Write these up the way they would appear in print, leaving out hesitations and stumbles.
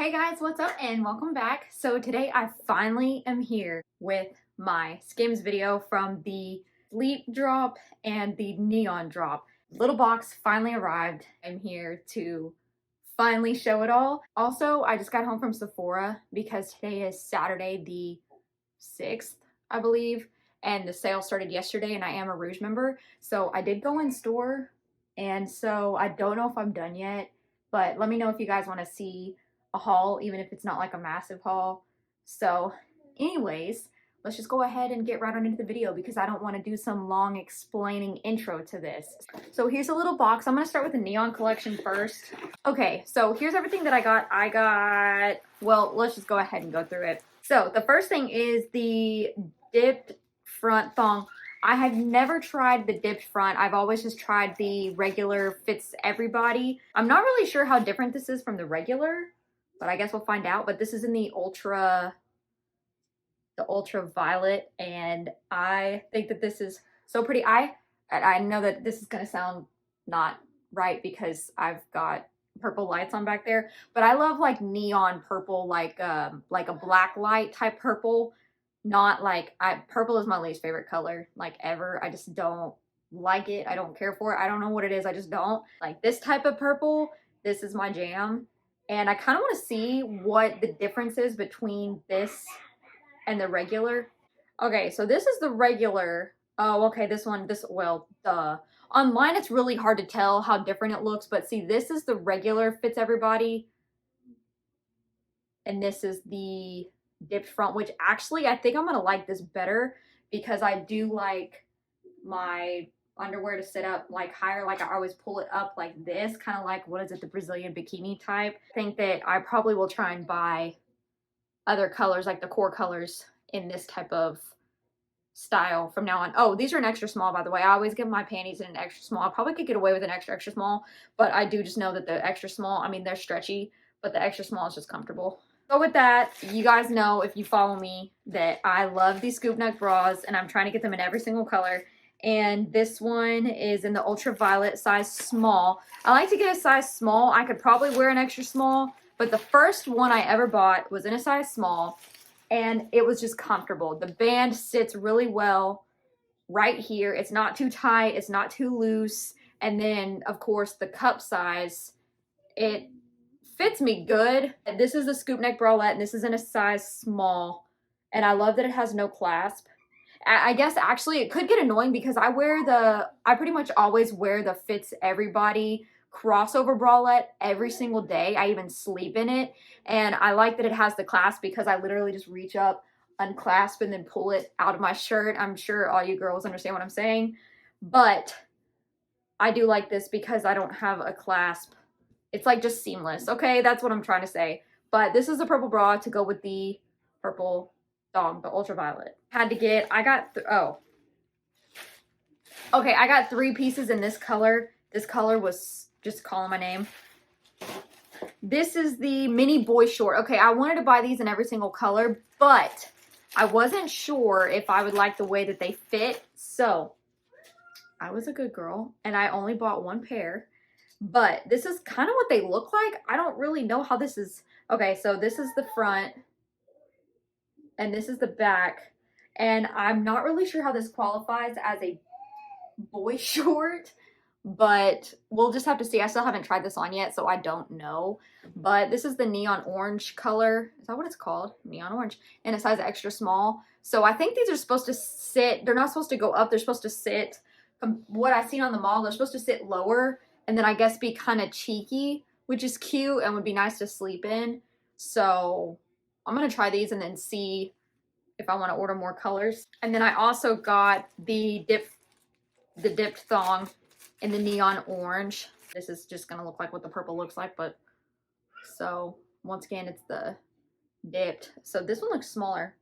Hey guys, what's up and welcome back. So today I finally am here with my Skims video from the sleep drop and the neon drop. Little box finally arrived. I'm here to finally show it all. Also, I just got home from Sephora because today is Saturday the 6th, I believe, and the sale started yesterday and I am a Rouge member. So I did go in store, and so I don't know if I'm done yet, but let me know if you guys want to see a haul, even if it's not like a massive haul. So anyways, let's just go ahead and get right on into the video because I don't want to do some long explaining intro to this. So here's a little box. I'm going to start with the neon collection first. Okay, so here's everything that I got, well, let's just go ahead and go through it. So the first thing is the dipped front thong. I have never tried the dipped front. I've always just tried the regular fits everybody. I'm not really sure how different this is from the regular, but I guess we'll find out. But this is in the ultra violet, and I think that this is so pretty. I know that this is gonna sound not right because I've got purple lights on back there, but I love like neon purple, like a black light type purple. Not like purple is my least favorite color like ever. I just don't like it. I don't care for it. I don't know what it is. I just don't like this type of purple. This is my jam, and I kind of want to see what the difference is between this and the regular. Okay, so this is the regular. Oh, okay, well, duh. Online, it's really hard to tell how different it looks, but see, this is the regular fits everybody, and this is the dipped front, which actually I think I'm gonna like this better because I do like my underwear to sit up like higher, like I always pull it up like this, kind of like, what is it, the Brazilian bikini type. I think that I probably will try and buy other colors, like the core colors in this type of style from now on. Oh, these are an extra small, by the way. I always get my panties in an extra small. I probably could get away with an extra small, but I do just know that the extra small, I mean, they're stretchy, but the extra small is just comfortable. So with that, you guys know, if you follow me, that I love these scoop neck bras, and I'm trying to get them in every single color. And this one is in the ultraviolet size small. I like to get a size small. I could probably wear an extra small, but the first one I ever bought was in a size small, and it was just comfortable. The band sits really well right here. It's not too tight, it's not too loose. And then, of course, the cup size, it fits me good. This is the scoop neck bralette, and this is in a size small. And I love that it has no clasp. I guess actually it could get annoying because I pretty much always wear the fits everybody crossover bralette every single day. I even sleep in it, and I like that it has the clasp because I literally just reach up, unclasp, and then pull it out of my shirt. I'm sure all you girls understand what I'm saying, but I do like this because I don't have a clasp. It's like just seamless. Okay, that's what I'm trying to say. But this is a purple bra to go with the purple thong, the ultraviolet. I got 3 pieces in this color. This color was just calling my name. This is the mini boy short. Okay, I wanted to buy these in every single color, but I wasn't sure if I would like the way that they fit. So I was a good girl and I only bought 1 pair, but this is kind of what they look like. I don't really know how this is. Okay, so this is the front and this is the back, and I'm not really sure how this qualifies as a boy short, but we'll just have to see. I still haven't tried this on yet, so I don't know. But this is the neon orange color. Is that what it's called? Neon orange. And a size extra small. So I think these are supposed to sit, they're not supposed to go up, they're supposed to sit, what I've seen on the mall, they're supposed to sit lower and then I guess be kind of cheeky, which is cute and would be nice to sleep in. So I'm gonna try these and then see if I want to order more colors. And then I also got the dipped thong in the neon orange. This is just gonna look like what the purple looks like, but so once again, it's the dipped. So this one looks smaller,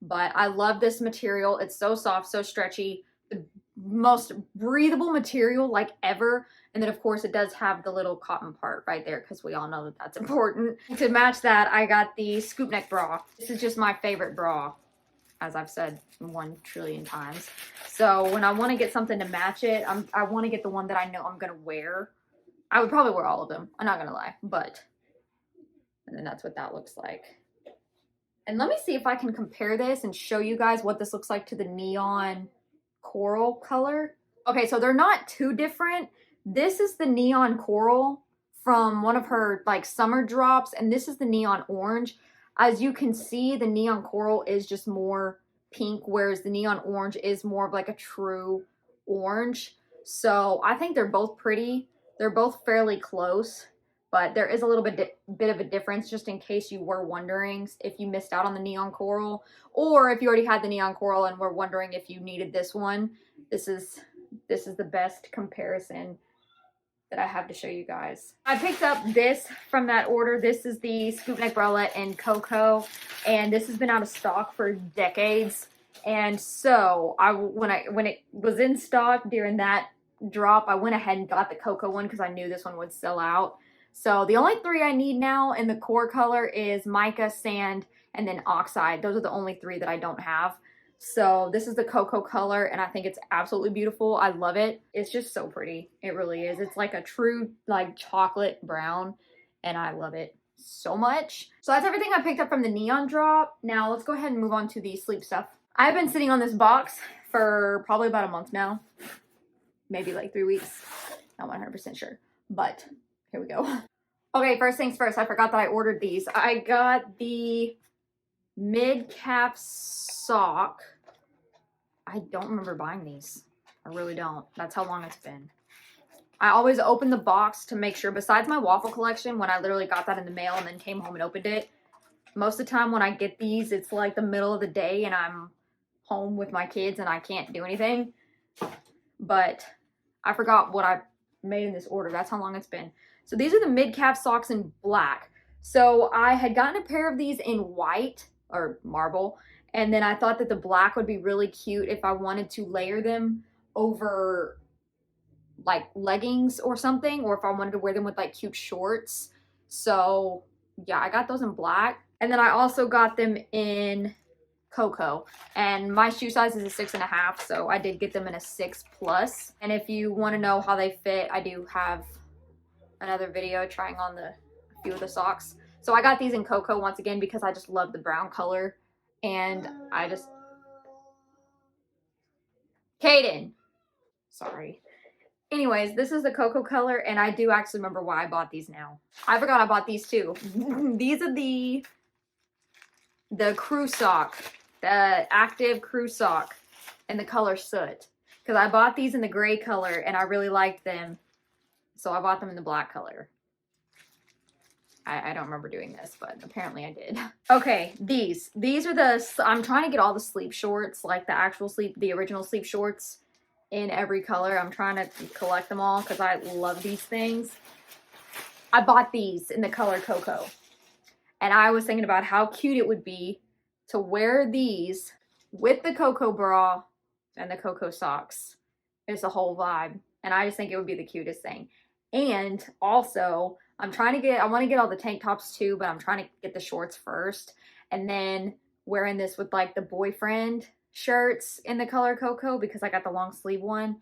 but I love this material. It's so soft, so stretchy, the most breathable material like ever. And then of course it does have the little cotton part right there because we all know that that's important. To match that, I got the scoop neck bra. This is just my favorite bra, as I've said 1 trillion times. So when I want to get something to match it, I want to get the one that I know I'm gonna wear. I would probably wear all of them, I'm not gonna lie, but And then that's what that looks like. And let me see if I can compare this and show you guys what this looks like to the neon coral color. Okay, so they're not too different. This is the neon coral from one of her like summer drops, and this is the neon orange. As you can see, the neon coral is just more pink, whereas the neon orange is more of like a true orange. So I think they're both pretty. They're both fairly close, but there is a little bit of a difference, just in case you were wondering if you missed out on the neon coral, or if you already had the neon coral and were wondering if you needed this one. This is the best comparison that I have to show you guys. I picked up this from that order. This is the Scoop Neck Bralette in Coco, and this has been out of stock for decades. And so when it was in stock during that drop, I went ahead and got the Coco one because I knew this one would sell out. So the only three I need now in the core color is mica, sand, and then oxide. Those are the only three that I don't have. So this is the Coco color, and I think it's absolutely beautiful. I love it. It's just so pretty. It really is. It's like a true like chocolate brown, and I love it so much. So that's everything I picked up from the neon drop. Now let's go ahead and move on to the sleep stuff. I've been sitting on this box for probably about a month now. Maybe like 3 weeks. Not 100% sure, but here we go. Okay, first things first, I forgot that I ordered these. I got the mid-cap sock. I don't remember buying these. I really don't. That's how long it's been. I always open the box to make sure, besides my waffle collection, when I literally got that in the mail and then came home and opened it, most of the time when I get these, it's like the middle of the day and I'm home with my kids and I can't do anything. But I forgot what I made in this order. That's how long it's been. So these are the mid-calf socks in black. So I had gotten a pair of these in white or marble, and then I thought that the black would be really cute if I wanted to layer them over like leggings or something, or if I wanted to wear them with like cute shorts. So yeah, I got those in black. And then I also got them in Coco, and my shoe size is a 6.5, so I did get them in a 6+. And if you want to know how they fit, I do have another video trying on a few of the socks. So I got these in Coco once again because I just love the brown color, and I just... Kaden! Sorry. Anyways, this is the Coco color, and I do actually remember why I bought these now. I forgot I bought these too. These are the crew sock, the active crew sock in the color Soot. Because I bought these in the gray color, and I really liked them. So I bought them in the black color. I don't remember doing this, but apparently I did. Okay, these are the, I'm trying to get all the sleep shorts, like the original sleep shorts in every color. I'm trying to collect them all because I love these things. I bought these in the color Coco. And I was thinking about how cute it would be to wear these with the Coco bra and the Coco socks. It's a whole vibe. And I just think it would be the cutest thing. And also, I want to get all the tank tops too, but I'm trying to get the shorts first. And then wearing this with like the boyfriend shirts in the color Coco because I got the long sleeve one.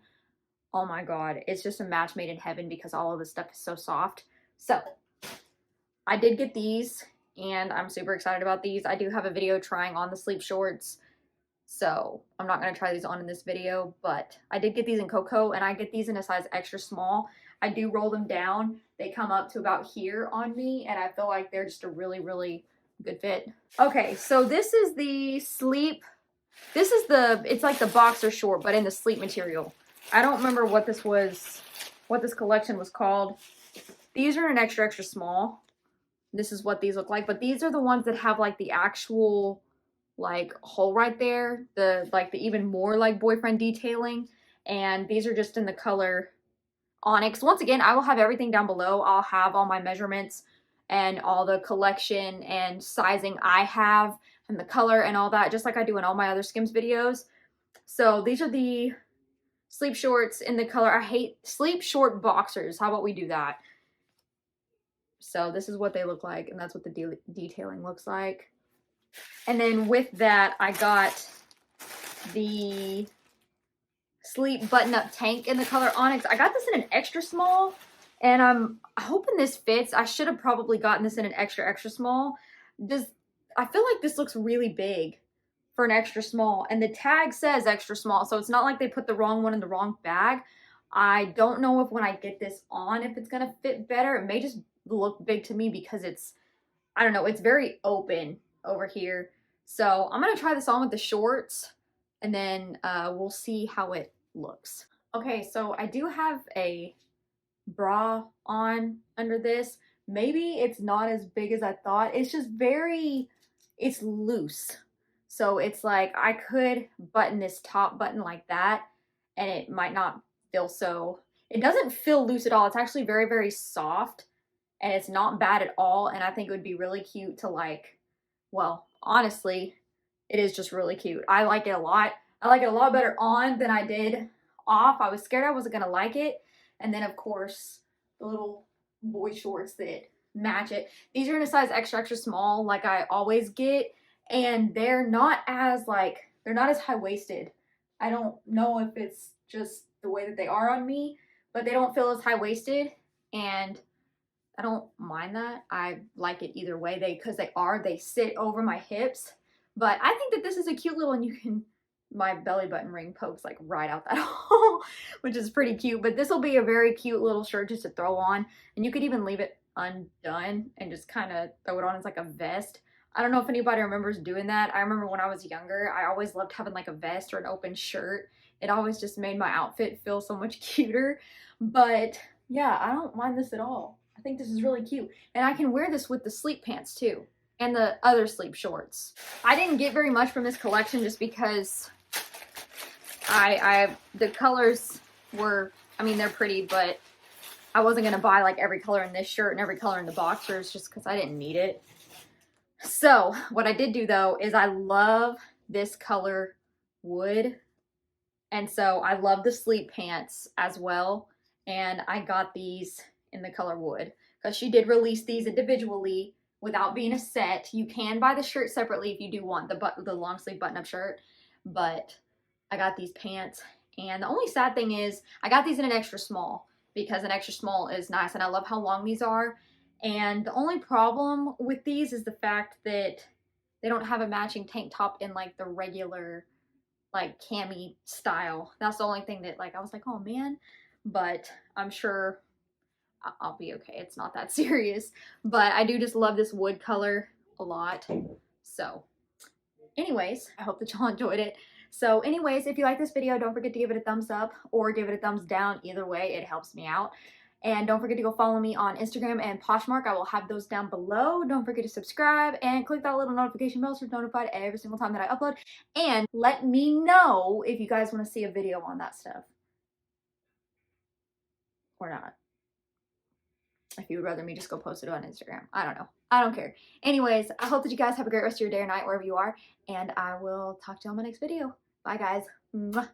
Oh my God, it's just a match made in heaven because all of this stuff is so soft. So, I did get these and I'm super excited about these. I do have a video trying on the sleep shorts. So, I'm not going to try these on in this video, but I did get these in Coco, and I get these in a size extra small. I do roll them down. They come up to about here on me, and I feel like they're just a really, really good fit. Okay, so this is the sleep. It's like the boxer short, but in the sleep material. I don't remember what this collection was called. These are an extra, extra small. This is what these look like, but these are the ones that have like the actual like hole right there, the even more like boyfriend detailing, and these are just in the color Onyx. Once again, I will have everything down below. I'll have all my measurements and all the collection and sizing I have and the color and all that, just like I do in all my other Skims videos. So these are the sleep shorts in the color, I hate sleep short boxers. How about we do that? So this is what they look like, and that's what the detailing looks like. And then with that, I got the sleep button-up tank in the color Onyx. I got this in an extra small, And I'm hoping this fits. I should have probably gotten this in an extra, extra small. I feel like this looks really big for an extra small, and the tag says extra small, so it's not like they put the wrong one in the wrong bag. I don't know if when I get this on, if it's gonna fit better. It may just look big to me because it's, I don't know, it's very open over here. So I'm gonna try this on with the shorts, and then we'll see how it looks. Okay, so I do have a bra on under this. Maybe it's not as big as I thought. It's just it's loose. So it's like I could button this top button like that and it might not feel so, it doesn't feel loose at all. It's actually very, very soft and it's not bad at all. And I think it would be really cute to like, well, honestly, it is just really cute. I like it a lot. I like it a lot better on than I did off. I was scared I wasn't gonna like it. And then of course, the little boy shorts that match it. These are in a size extra, extra small like I always get. And they're not as they're not as high-waisted. I don't know if it's just the way that they are on me, but they don't feel as high-waisted. And I don't mind that. I like it either way. Because they sit over my hips. But I think that this is a cute little, and you can, my belly button ring pokes like right out that hole, which is pretty cute. But this will be a very cute little shirt just to throw on. And you could even leave it undone and just kind of throw it on as like a vest. I don't know if anybody remembers doing that. I remember when I was younger, I always loved having like a vest or an open shirt. It always just made my outfit feel so much cuter. But yeah, I don't mind this at all. I think this is really cute. And I can wear this with the sleep pants too, and the other sleep shorts. I didn't get very much from this collection just because the colors were, I mean, they're pretty, but I wasn't gonna buy like every color in this shirt and every color in the boxers just because I didn't need it. So what I did do though is I love this color wood. And so I love the sleep pants as well. And I got these in the color wood because she did release these individually without being a set. You can buy the shirt separately if you do want the long sleeve button up shirt, but I got these pants. And the only sad thing is I got these in an extra small because an extra small is nice and I love how long these are. And the only problem with these is the fact that they don't have a matching tank top in like the regular like cami style. That's the only thing that like I was like, oh man, but I'm sure I'll be okay. It's not that serious, but I do just love this wood color a lot. So anyways, I hope that y'all enjoyed it. So anyways, if you like this video, don't forget to give it a thumbs up or give it a thumbs down. Either way, it helps me out. And don't forget to go follow me on Instagram and Poshmark. I will have those down below. Don't forget to subscribe and click that little notification bell so you're notified every single time that I upload. And let me know if you guys want to see a video on that stuff. Or not. If you would rather me just go post it on Instagram. I don't know. I don't care. Anyways, I hope that you guys have a great rest of your day or night wherever you are. And I will talk to you on my next video. Bye, guys. Mwah.